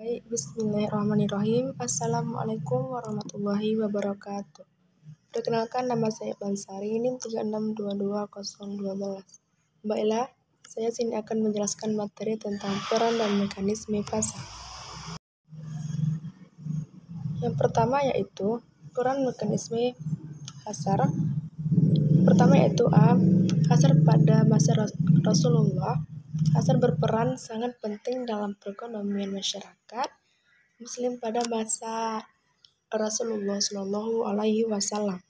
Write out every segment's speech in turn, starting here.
Baik, bismillahirrahmanirrahim. Assalamualaikum warahmatullahi wabarakatuh. Perkenalkan, nama saya Bansari, NIM 36220012. Baiklah, saya sini akan menjelaskan materi tentang peran dan mekanisme pasar. Yang pertama yaitu peran mekanisme pasar. Pertama yaitu pasar pada masa Rasulullah. Pasar berperan sangat penting dalam perekonomian masyarakat Muslim pada masa Rasulullah Shallallahu Alaihi Wasallam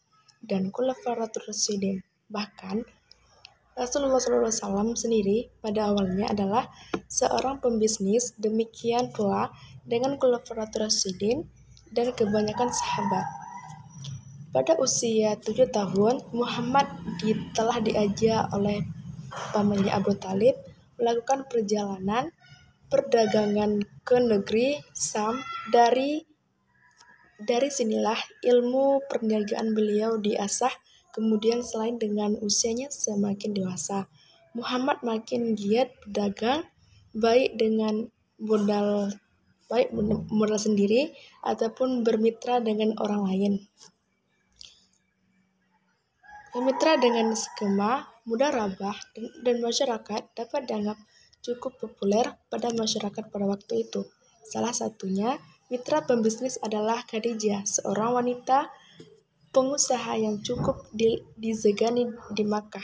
dan Khulafaur Rasyidin. Bahkan Rasulullah Shallallahu Alaihi Wasallam sendiri pada awalnya adalah seorang pembisnis, demikian pula dengan Khulafaur Rasyidin dan kebanyakan sahabat. Pada usia 7 tahun, Muhammad telah diajak oleh pamannya Abu Talib melakukan perjalanan perdagangan ke negeri Sam. Dari sinilah ilmu perniagaan beliau diasah. Kemudian selain dengan usianya semakin dewasa, Muhammad makin giat berdagang, baik dengan modal sendiri ataupun bermitra dengan orang lain. Bermitra dengan skema mudharabah dan masyarakat dapat dianggap cukup populer pada masyarakat pada waktu itu. Salah satunya mitra pembisnis adalah Khadijah, seorang wanita pengusaha yang cukup disegani di Makkah,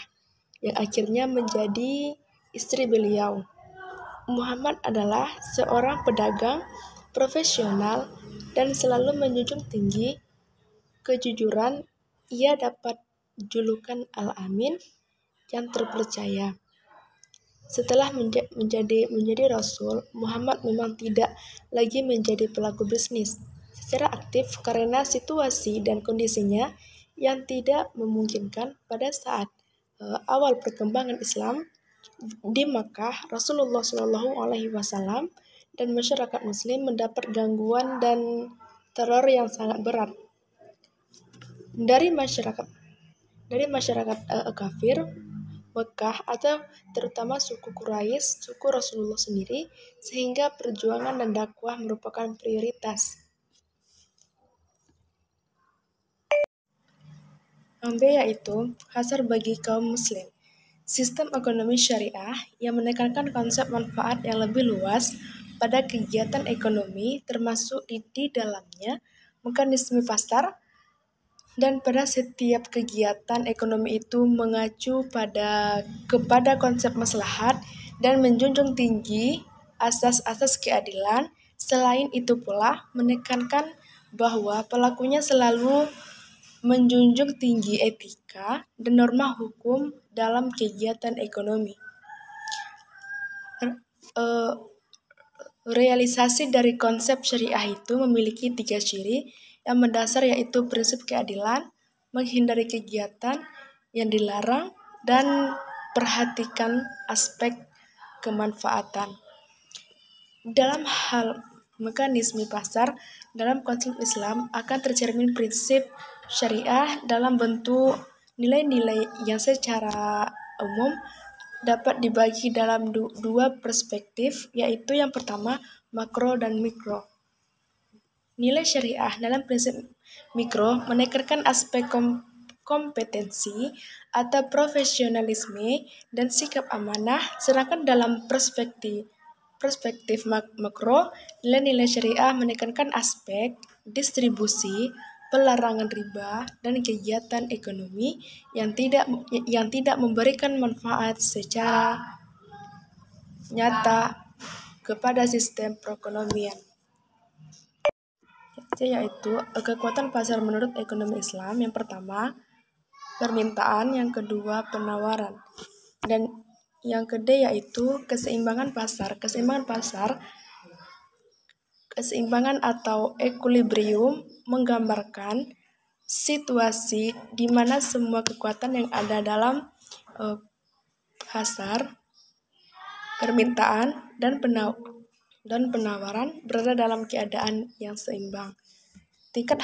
yang akhirnya menjadi istri beliau. Muhammad adalah seorang pedagang profesional dan selalu menjunjung tinggi kejujuran. Ia dapat julukan Al-Amin, yang terpercaya. Setelah menjadi Rasul, Muhammad memang tidak lagi menjadi pelaku bisnis secara aktif karena situasi dan kondisinya yang tidak memungkinkan. Pada saat awal perkembangan Islam di Makkah, Rasulullah Shallallahu Alaihi Wasallam dan masyarakat Muslim mendapat gangguan dan teror yang sangat berat dari masyarakat kafir Mekah atau terutama suku Quraisy, suku Rasulullah sendiri, sehingga perjuangan dan dakwah merupakan prioritas. Yang B yaitu pasar bagi kaum muslim. Sistem ekonomi syariah yang menekankan konsep manfaat yang lebih luas pada kegiatan ekonomi, termasuk di dalamnya mekanisme pasar, dan pada setiap kegiatan ekonomi itu mengacu kepada konsep maslahat dan menjunjung tinggi asas-asas keadilan. Selain itu pula menekankan bahwa pelakunya selalu menjunjung tinggi etika dan norma hukum dalam kegiatan ekonomi. Realisasi dari konsep syariah itu memiliki 3 ciri yang mendasar, yaitu prinsip keadilan, menghindari kegiatan yang dilarang, dan perhatikan aspek kemanfaatan. Dalam hal mekanisme pasar, dalam konsep Islam akan tercermin prinsip syariah dalam bentuk nilai-nilai yang secara umum dapat dibagi dalam dua perspektif, yaitu yang pertama makro dan mikro. Nilai syariah dalam prinsip mikro menekankan aspek kompetensi atau profesionalisme dan sikap amanah, sedangkan dalam perspektif makro, nilai-nilai syariah menekankan aspek distribusi, pelarangan riba, dan kegiatan ekonomi yang tidak memberikan manfaat secara nyata kepada sistem perekonomian. Yaitu kekuatan pasar menurut ekonomi Islam. Yang pertama, permintaan, yang kedua, penawaran, dan yang kedua yaitu keseimbangan pasar. Keseimbangan atau equilibrium menggambarkan situasi di mana semua kekuatan yang ada dalam pasar, permintaan dan penawaran berada dalam keadaan yang seimbang. Tingkat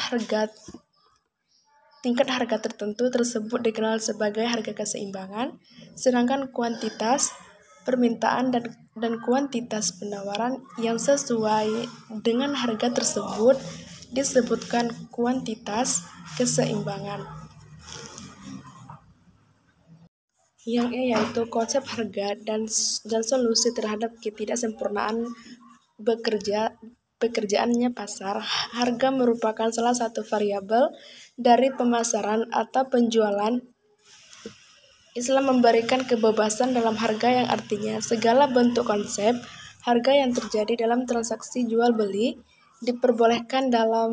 harga tertentu tersebut dikenal sebagai harga keseimbangan, sedangkan kuantitas permintaan dan kuantitas penawaran yang sesuai dengan harga tersebut disebutkan kuantitas keseimbangan. Yang yaitu konsep harga dan solusi terhadap ketidaksempurnaan pekerjaannya pasar. Harga merupakan salah satu variabel dari pemasaran atau penjualan. Islam memberikan kebebasan dalam harga yang artinya segala bentuk konsep harga yang terjadi dalam transaksi jual beli diperbolehkan dalam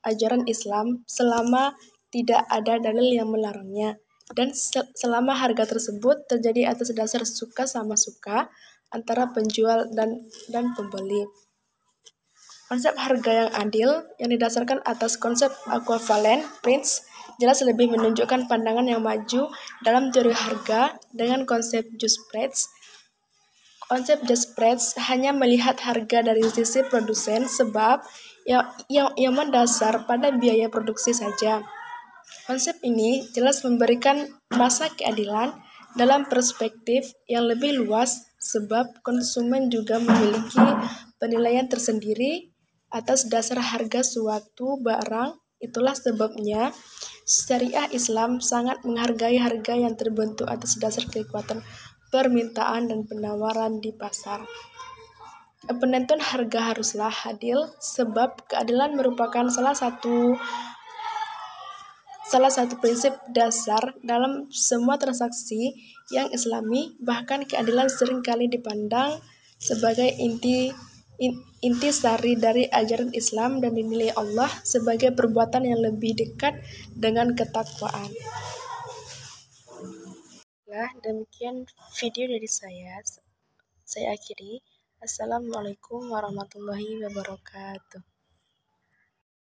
ajaran Islam selama tidak ada dalil yang melarangnya dan selama harga tersebut terjadi atas dasar suka sama suka antara penjual dan pembeli. Konsep harga yang adil yang didasarkan atas konsep equivalent prince jelas lebih menunjukkan pandangan yang maju dalam teori harga dengan konsep just price. Konsep just price hanya melihat harga dari sisi produsen sebab yang mendasar pada biaya produksi saja. Konsep ini jelas memberikan masa keadilan dalam perspektif yang lebih luas sebab konsumen juga memiliki penilaian tersendiri atas dasar harga suatu barang. Itulah sebabnya syariah Islam sangat menghargai harga yang terbentuk atas dasar kekuatan permintaan dan penawaran di pasar. Penentuan harga haruslah adil sebab keadilan merupakan salah satu prinsip dasar dalam semua transaksi yang Islami. Bahkan keadilan seringkali dipandang sebagai intisari dari ajaran Islam dan dinilai Allah sebagai perbuatan yang lebih dekat dengan ketakwaan. Demikian video dari saya akhiri. Assalamualaikum warahmatullahi wabarakatuh.